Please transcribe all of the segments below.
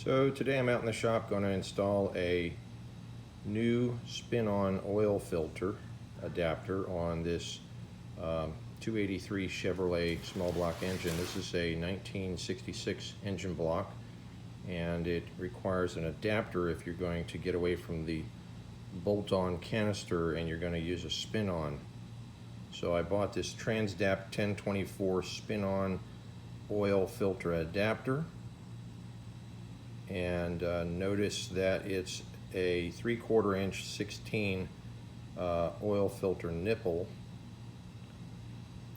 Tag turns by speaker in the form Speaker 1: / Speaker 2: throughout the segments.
Speaker 1: So today I'm out in the shop going to install a new spin-on oil filter adapter on this 283 Chevrolet small block engine. This is a 1966 engine block, and it requires an adapter if you're going to get away from the bolt-on canister and you're going to use a spin-on. So I bought this Dapt 1024 spin-on oil filter adapter, and notice that it's a 3/4 inch 16 oil filter nipple.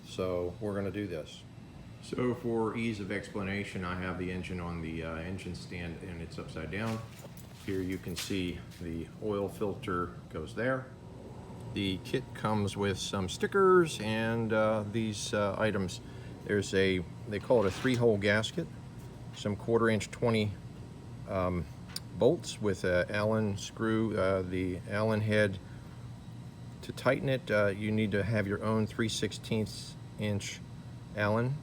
Speaker 1: So we're going to do this. So for ease of explanation, I have the engine on the engine stand and it's upside down. Here you can see the oil filter goes there. The kit comes with some stickers and these items. There's they call it a 3-hole gasket, some 1/4 inch 20 bolts with an Allen screw, the Allen head. To tighten it, you need to have your own 3/16 inch Allen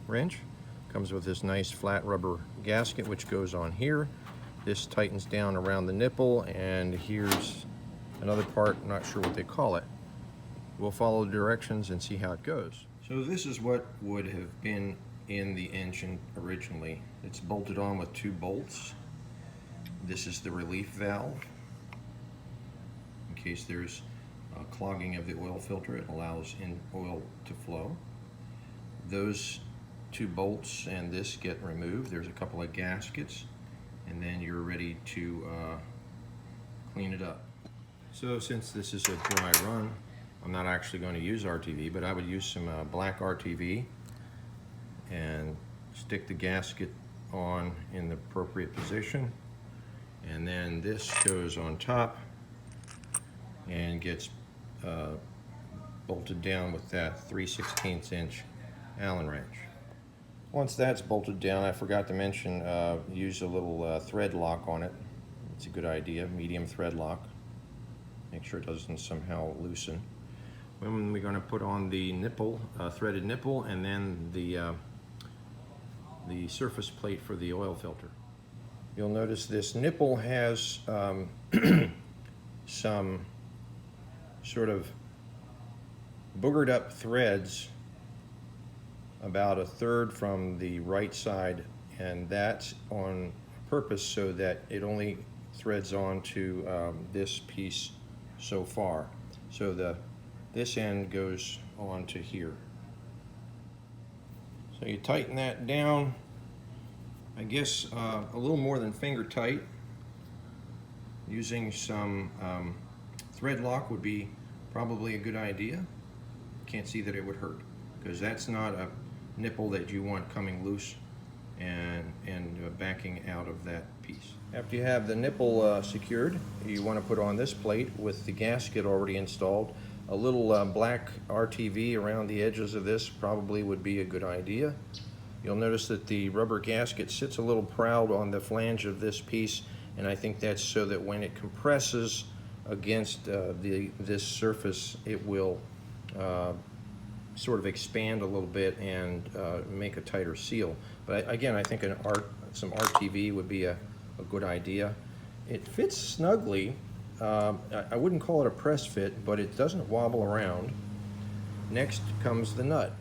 Speaker 1: wrench. Comes with this nice flat rubber gasket which goes on here. This tightens down around the nipple, and here's another part, not sure what they call it. We'll follow the directions and see how it goes. So this is what would have been in the engine originally. It's bolted on with 2 bolts. This is the relief valve. In case there's clogging of the oil filter, it allows oil to flow. Those 2 bolts and this get removed. There's a couple of gaskets, and then you're ready to clean it up. So since this is a dry run, I'm not actually going to use RTV, but I would use some black RTV and stick the gasket on in the appropriate position, and then this goes on top and gets bolted down with that 3/16 inch Allen wrench. Once that's bolted down, I forgot to mention, use a little thread lock on it. It's a good idea, medium thread lock. Make sure it doesn't somehow loosen. When we're going to put on the nipple, threaded nipple, and then the surface plate for the oil filter. You'll notice this nipple has some sort of boogered up threads about 1/3 from the right side, and that's on purpose so that it only threads on to this piece so far. So this end goes on to here. So you tighten that down, I guess a little more than finger tight. Using some thread lock would be probably a good idea. Can't see that it would hurt, because that's not a nipple that you want coming loose and backing out of that piece. After you have the nipple secured, you want to put on this plate with the gasket already installed. A little black RTV around the edges of this probably would be a good idea. You'll notice that the rubber gasket sits a little proud on the flange of this piece, and I think that's so that when it compresses against this surface, it will sort of expand a little bit and make a tighter seal. But again, I think some RTV would be a good idea. It fits snugly. I wouldn't call it a press fit, but it doesn't wobble around. Next comes the nut.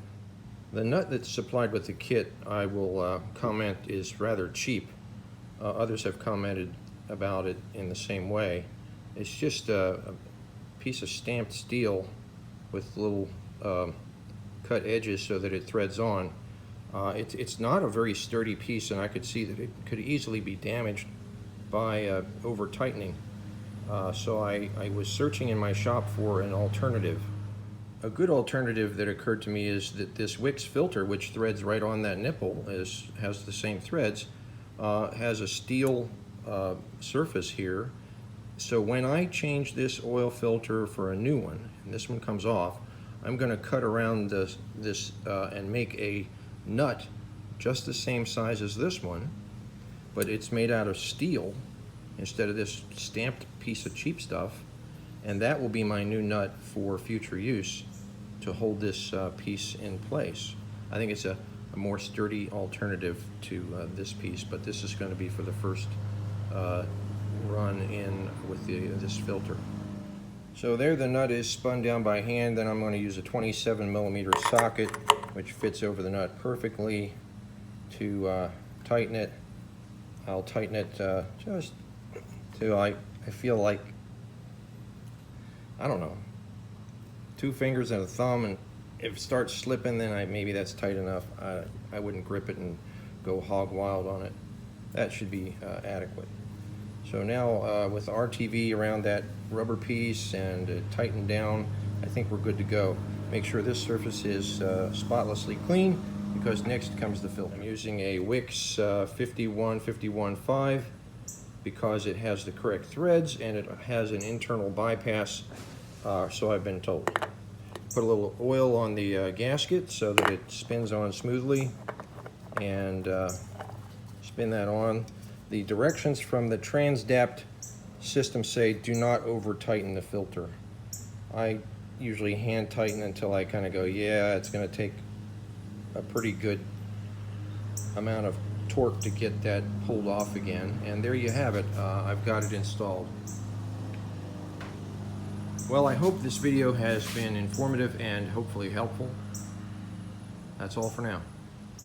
Speaker 1: The nut that's supplied with the kit, I will comment, is rather cheap. Others have commented about it in the same way. It's just a piece of stamped steel with little cut edges so that it threads on. It's not a very sturdy piece, and I could see that it could easily be damaged by over tightening. So I was searching in my shop for an alternative. A good alternative that occurred to me is that this Wix filter, which threads right on that nipple, has the same threads, has a steel surface here. So when I change this oil filter for a new one, and this one comes off, I'm going to cut around this and make a nut just the same size as this one, but it's made out of steel instead of this stamped piece of cheap stuff, and that will be my new nut for future use to hold this piece in place. I think it's a more sturdy alternative to this piece, but this is going to be for the first run in with this filter. So there the nut is spun down by hand. Then I'm going to use a 27mm socket, which fits over the nut perfectly, to tighten it. I'll tighten it just till I feel like, I don't know, 2 fingers and a thumb, and if it starts slipping, then maybe that's tight enough. I wouldn't grip it and go hog wild on it. That should be adequate. So now with RTV around that rubber piece and tightened down, I think we're good to go. Make sure this surface is spotlessly clean, because next comes the filter. I'm using a Wix 51515 because it has the correct threads and it has an internal bypass, so I've been told. Put a little oil on the gasket so that it spins on smoothly, and spin that on. The directions from the Dapt system say do not over tighten the filter. I usually hand tighten until I kind of go, yeah, it's going to take a pretty good amount of torque to get that pulled off again. And there you have it. I've got it installed. Well, I hope this video has been informative and hopefully helpful. That's all for now.